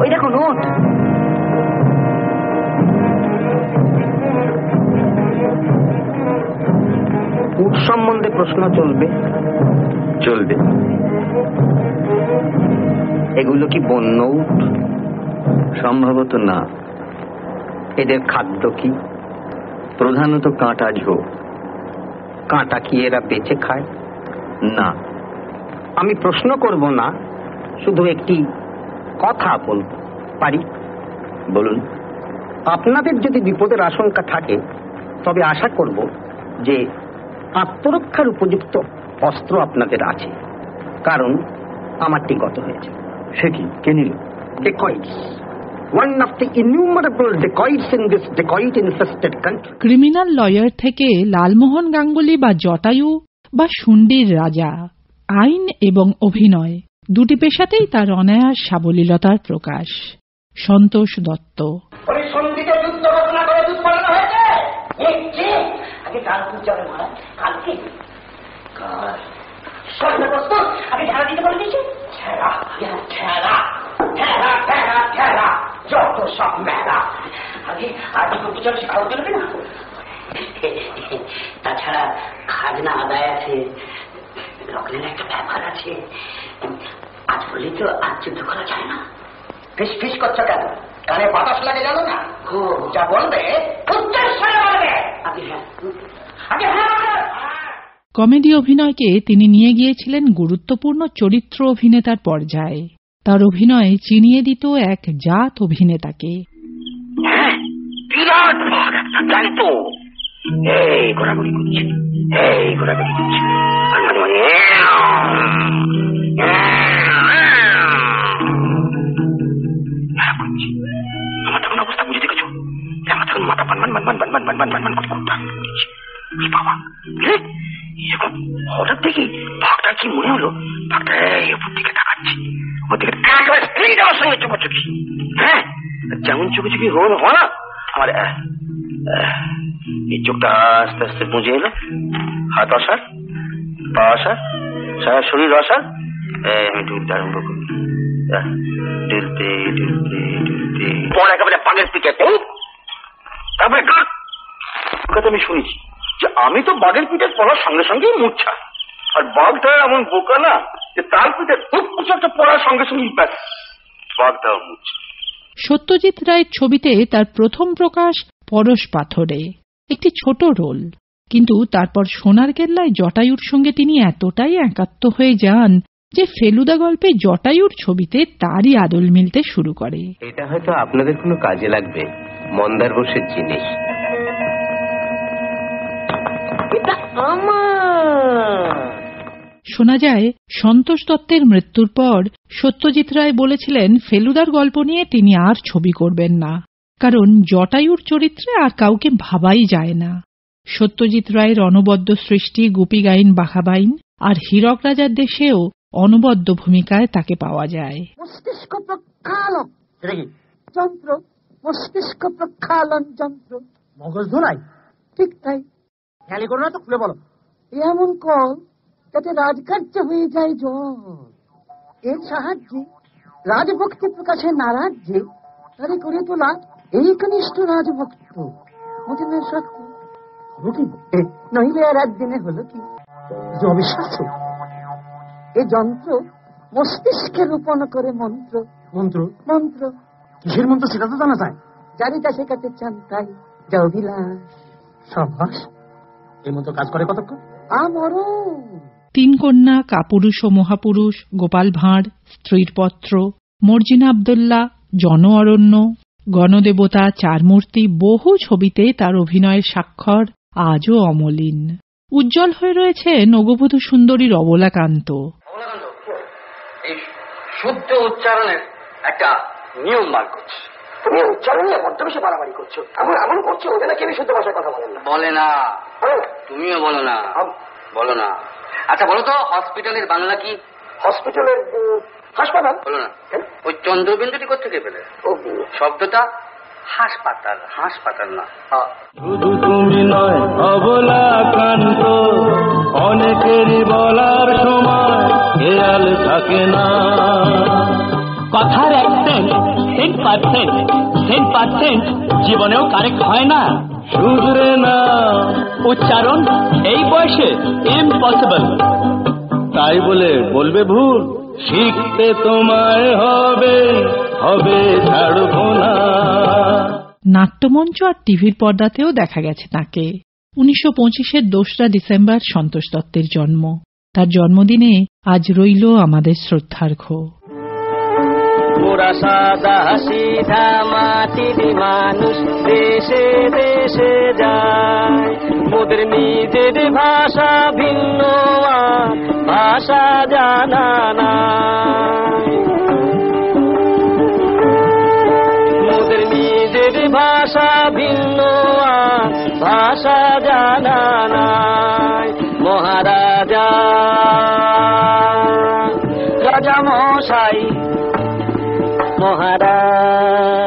ওই দেখো নোট। উট সম্বন্ধে প্রশ্ন চলবে? চলবে। এগুলো কি বন্য উট? সম্ভবত না। এদের খাদ্য কি? প্রধানত কাঁটা ঝোপ। কাঁটা কি এরা বেঁচে খায়? না। আমি প্রশ্ন করব না, শুধু একটি কথা বলব। পারি? বলুন। আপনাদের যদি বিপদের আশঙ্কা থাকে তবে আশা করব যে আত্মরক্ষার উপযুক্ত অস্ত্র আপনাদের আছে, কারণ আমারটি গত হয়েছে। সে কি? কে নিল? ডেকয়েটস। One of the innumerable dacoits in this dacoit-infested country. Criminal lawyer থেকে লালমোহন গাঙ্গুলি বা জটায়ু বা শুন্ডির রাজা, আইন এবং অভিনয় দুটি পেশাতেই তার অনায়াস সাবলীলতার প্রকাশ। সন্তোষ দত্ত। যত সব মেলা আগে আগে বিচার শেখাও চলবে না। তাছাড়া খাজনা আদায় আছে, রকমের একটা ব্যাপার আছে। আজ বলি তো আজ যুদ্ধ করা যায় না। ফিস ফিস করছো কেন? কানে বাতাস লাগে জানো না? ও যা বলবে উচ্চস্বরে বলবে। আগে হ্যাঁ, আগে হ্যাঁ। কমেডি অভিনয়কে তিনি নিয়ে গিয়েছিলেন গুরুত্বপূর্ণ চরিত্র অভিনেতার পর্যায়ে। তার অভিনয়ে চিনিয়ে দিত এক জাত অভিনেতাকে। বিরাট ভাগ একটা জানতো। এই ঘোরাঘুরি করছে, এই ঘোরাঘুরি করছে, আমার তখন অবস্থা বুঝে দেখেছো? আমার তখন মাথা বান বান বান বান বান বান বান বান বান করে বাবা এরকম হঠাৎ দেখি ভাগটার কি মনে হলো, ভাগটা এই উপর দিকে তাকাচ্ছে, উপর দিকে একবার স্ত্রীর আমার সঙ্গে চোখাচোখি। হ্যাঁ, যেমন চোখাচোখি হল হয় না, আমার এই চোখটা আস্তে আস্তে বুঝে এলো। হাত অসার, পা অসার, সারা শরীর অসার। আমি ডুলতে আরম্ভ করি, ডুলতে ডুলতে ডুলতে পর একেবারে পাগের পিঠে। তারপরে কথা আমি শুনেছি যে আমি তো বাঘের পিঠে পড়ার সঙ্গে সঙ্গেই মূর্ছা, আর বাঘটা এমন বোকা না যে তার পিঠে খুব কিছু একটা পড়ার সঙ্গে সঙ্গেই ব্যাস বাঘটাও মূর্ছা। সত্যজিৎ রায়ের ছবিতে তার প্রথম প্রকাশ পরশ পাথরে, একটি ছোট রোল, কিন্তু তারপর সোনার কেল্লায় জটায়ুর সঙ্গে তিনি এতটাই একাত্ম হয়ে যান যে ফেলুদা গল্পে জটায়ুর ছবিতে তারই আদল মিলতে শুরু করে। এটা হয়তো আপনাদের কোনো কাজে লাগবে, মন্দার বসের জিনিস। শোনা যায় সন্তোষ দত্তের মৃত্যুর পর সত্যজিৎ রায় বলেছিলেন ফেলুদার গল্প নিয়ে তিনি আর ছবি করবেন না, কারণ জটায়ুর চরিত্রে আর কাউকে ভাবাই যায় না। সত্যজিৎ রায়ের অনবদ্য সৃষ্টি গুপি গাইন বাঘাবাইন আর হীরক রাজার দেশেও অনবদ্য ভূমিকায় তাকে পাওয়া যায়। মস্তিষ্ক প্রক্ষালন যন্ত্র, মস্তিষ্ক প্রক্ষালন যন্ত্র, মগজ ধোলাই। ঠিক তাই, খেয়ালি করো না তো, খুলে বলো। এমন কল যাতে রাজকার্য হয়ে যায় জল। এর সাহায্যে রাজভক্তি প্রকাশে না রাজ্যে তারে করে তোলা এই কনিষ্ঠ রাজভক্ত মদিনের সত্য হলো কি? নইলে আর একদিনে হলো কি? অবিশ্বাস্য। এই যন্ত্র মস্তিষ্কে রূপণ করে মন্ত্র। মন্ত্র? মন্ত্র। কিসের মন্ত্র সেটা তো জানা যায়। যারি তা শেখাতে চান তাই যা অভিলাষ। সাবাস। এই মন্ত্র কাজ করে কতক্ষণ? আমরও। তিন কন্যা, কাপুরুষ ও মহাপুরুষ, গোপাল ভাঁড়, স্ত্রীর পত্র, মর্জিনা আব্দুল্লাহ, জন অরণ্য, গণদেবতা, চারমূর্তি, বহু ছবিতে তার অভিনয়ের স্বাক্ষর আজও অমলিন। উজ্জ্বল হয়ে রয়েছে নগবধূ সুন্দরীর অবলাকান্ত। এই শুদ্ধ উচ্চারণের একটা নিয়ম বার করছে। তুমি উচ্চারণ নিয়ে বড্ড বেশি বাড়াবাড়ি করছো। এমন করছো ওদের নাকি শুদ্ধ ভাষায় কথা বলেন না। বলে না, তুমিও বলো না, বলো না। আচ্ছা বলো তো, হসপিটালের বাংলা কি? হসপিটালের হাসপাতাল। বলো না। ওই চন্দ্রবিন্দুটি কোথেকে পেলে? শব্দটা হাসপাতাল, হাসপাতাল না। শুধু তুমি নয় অবলাকান্ত, অনেকেরই বলার সময় খেয়াল থাকে না। কথার একদিন 10% জীবনেও কারেক্ট হয় না, শুধরে না। উচ্চারণ এই বয়সে ইম্পসিবল, তাই বলে বলবে ভুল। শিখতে তোমায় হবে, ছাড়বো না। নাট্যমঞ্চ আর টিভির পর্দাতেও দেখা গেছে তাকে। 1925-এর 2রা ডিসেম্বর সন্তোষ দত্তের জন্ম। তার জন্মদিনে আজ রইল আমাদের শ্রদ্ধার্ঘ্য। পুরা সাদা সিধা মাটির মানুষ দেশে দেশে যায়, মোদের নিজের ভাষা ভিন্ন, ভাষা জানা নাই। মোদের নিজের ভাষা ভিন্ন, ভাষা জানা নাই। মহারাজা রাজা মশাই, মহারাজ